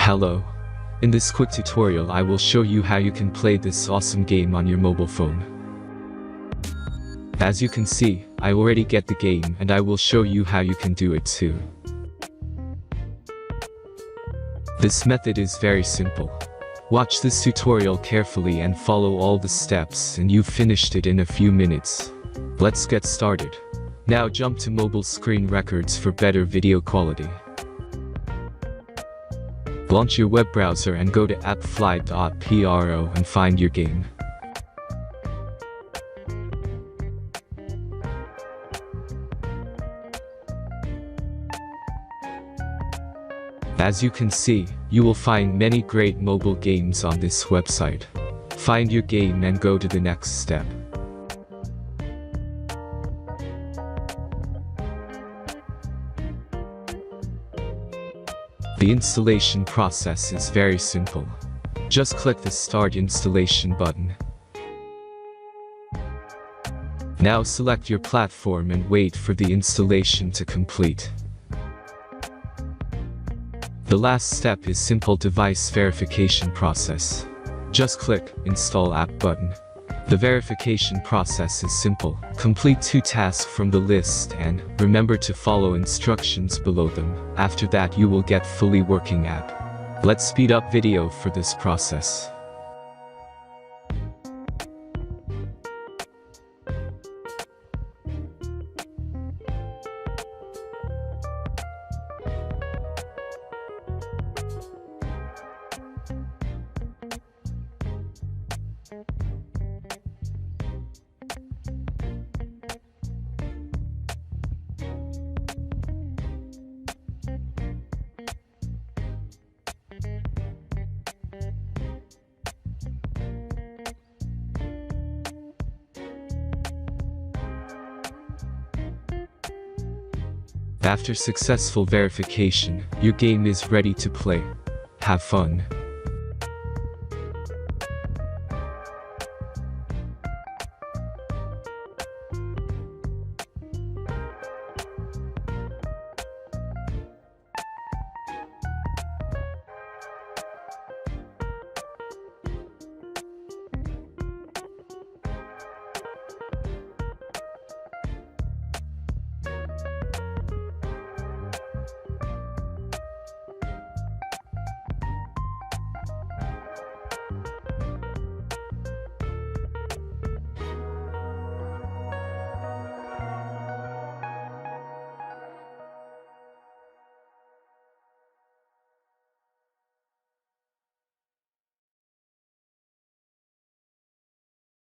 Hello. In this quick tutorial I will show you how you can play this awesome game on your mobile phone. As you can see, I already get the game and I will show you how you can do it too. This method is very simple. Watch this tutorial carefully and follow all the steps and you've finished it in a few minutes. Let's get started. Now jump to mobile screen records for better video quality. Launch your web browser and go to appfly.pro and find your game. As you can see, you will find many great mobile games on this website. Find your game and go to the next step. The installation process is very simple. Just click the Start Installation button. Now select your platform and wait for the installation to complete. The last step is simple device verification process. Just click Install App button. The verification process is simple. Complete 2 tasks from the list and remember to follow instructions below them. After that you will get fully working app. Let's speed up video for this process. After successful verification, your game is ready to play. Have fun.